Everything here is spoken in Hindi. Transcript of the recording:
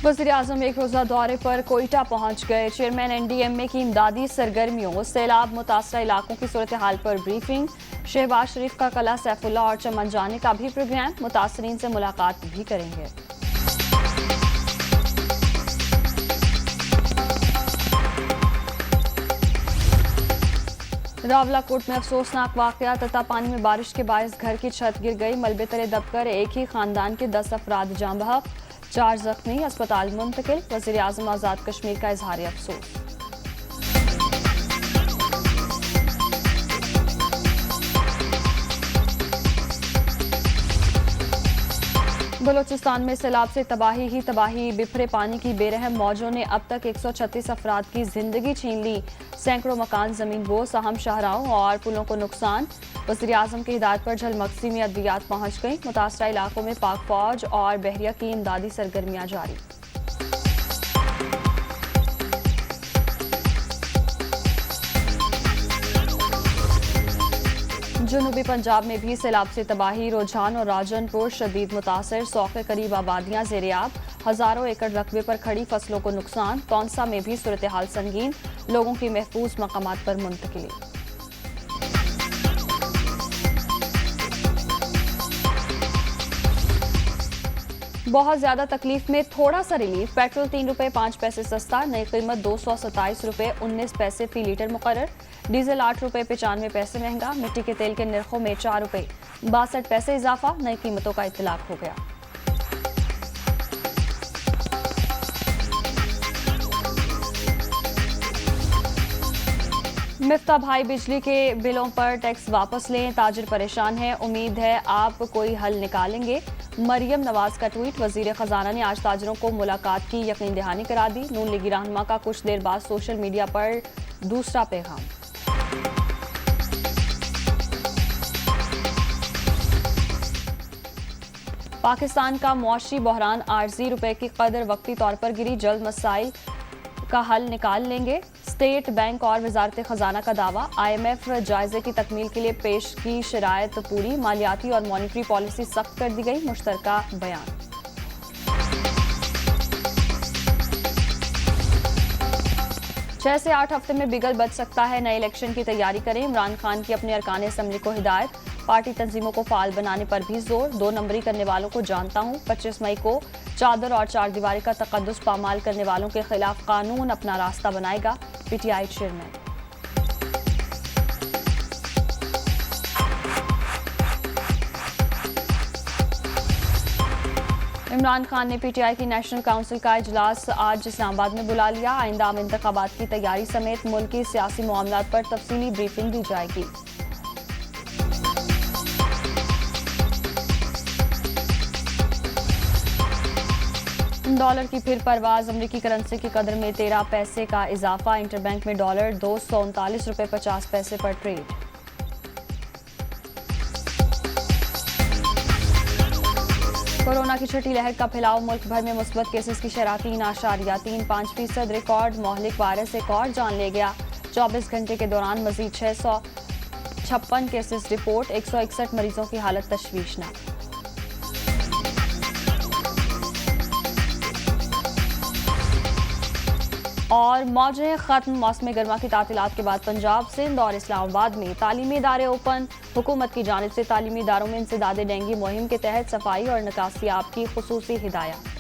वज़ीर-ए-आज़म एक रोज़ा दौरे पर कोयटा पहुंच गए। चेयरमैन NDMA की इमदादी सरगर्मियों, सैलाब मुतासरा इलाकों की सूरत हाल पर ब्रीफिंग। शहबाज शरीफ का कला सैफुल्ला और चमन जाने का भी प्रोग्राम। मुतासरीन से मुलाकात भी करेंगे। रावलाकोट में अफसोसनाक वाकया, तता पानी में बारिश के बायस घर की छत गिर गई। मलबे तले दबकर एक ही खानदान के 10 अफराद जाँ बहक, 4 जख्मी, अस्पताल मुंतकिल। वज़ीर-ए-आज़म आज़ाद कश्मीर का इजहार अफसोस। बलोचिस्तान में सैलाब से तबाही ही तबाही, बिफरे पानी की बेरहम मौजों ने अब तक 136 अफराद की जिंदगी छीन ली। सैकड़ों मकान जमीन बोस, अहम शाहराहों और पुलों को नुकसान। वज़ीर-ए-आज़म की हिदायत पर झलमक्सी में अद्वियात पहुंच गई। मुतासरा इलाकों में पाक फौज और बहरिया की इमदादी सरगर्मियां जारी। जनूबी पंजाब में भी सैलाब से तबाही, रुझान और राजनपुर शदीद मुतासर। 100 के करीब आबादियां ज़ेर-ए-आब, हजारों एकड़ रकबे पर खड़ी फसलों को नुकसान। तौंसा में भी सूरत हाल संगीन, लोगों की महफूज मकामात पर मुंतकिली। बहुत ज्यादा तकलीफ में थोड़ा सा रिलीफ। पेट्रोल 3 रुपए 5 पैसे सस्ता, नई कीमत 227 रुपए 19 पैसे फी लीटर मुकर्रर। डीजल 8 रुपए 95 पैसे महंगा। मिट्टी के तेल के निर्खों में 4 रुपए 62 पैसे इजाफा, नई कीमतों का इत्तलाक हो गया। मिफ्ता भाई बिजली के बिलों पर टैक्स वापस लें, ताजिर परेशान है, उम्मीद है आप कोई हल निकालेंगे। मरियम नवाज का ट्वीट। वजीर खजाना ने आज ताजिरों को मुलाकात की यकीन दहानी करा दी। नून लीगी रहनुमा का कुछ देर बाद सोशल मीडिया पर दूसरा पैगाम। पाकिस्तान का मुआशी बहरान आरजी, रुपए की कदर वक्ती तौर पर गिरी, जल्द मसाइल का हल निकाल लेंगे। स्टेट बैंक और वजारत खजाना का दावा। IMF जायजे की तकमील के लिए पेश की शरायत पूरी, मालियाती और मॉनिटरी पॉलिसी सख्त कर दी गई, मुश्तरका बयान। छह से 8 हफ्ते में बिगल बच सकता है, नए इलेक्शन की तैयारी करें। इमरान खान की अपने अरकान असम्बली को हिदायत। पार्टी तंजीमों को फाल बनाने पर भी जोर। 2 नंबरी करने वालों को जानता हूं। 25 मई को चादर और चार दीवारी का तकद्दुस पामाल करने वालों के खिलाफ कानून अपना रास्ता बनाएगा। PTI chairman. इमरान खान ने PTI की नेशनल काउंसिल का इजलास आज इस्लामाबाद में बुला लिया। आइंदा आम इंतखाबात की तैयारी समेत मुल्क की सियासी मामलात पर तफसीली ब्रीफिंग दी जाएगी। डॉलर की फिर परवाज। अमरीकी करेंसी की कदर में 13 पैसे का इजाफा। इंटरबैंक में डॉलर 239 रुपए 50 पैसे पर ट्रेड। कोरोना की छठी लहर का फैलाव। मुल्क भर में मुस्बत केसेस की शरह 3.35% रिकॉर्ड। मोहलिक वायरस एक और जान ले गया। 24 घंटे के दौरान मजीद 656 केसेस रिपोर्ट। 161 मरीजों की हालत तशवीशनाक। और मौजें खत्म। मौसम गर्मा की तातीलात के बाद पंजाब, सिंध और इस्लामाबाद में तालीमी इदारे ओपन। हुकूमत की जानिब से तालीमी इदारों में इंसदाद डेंगू मुहिम के तहत सफाई और निकासियाब की खुसूसी हिदायत।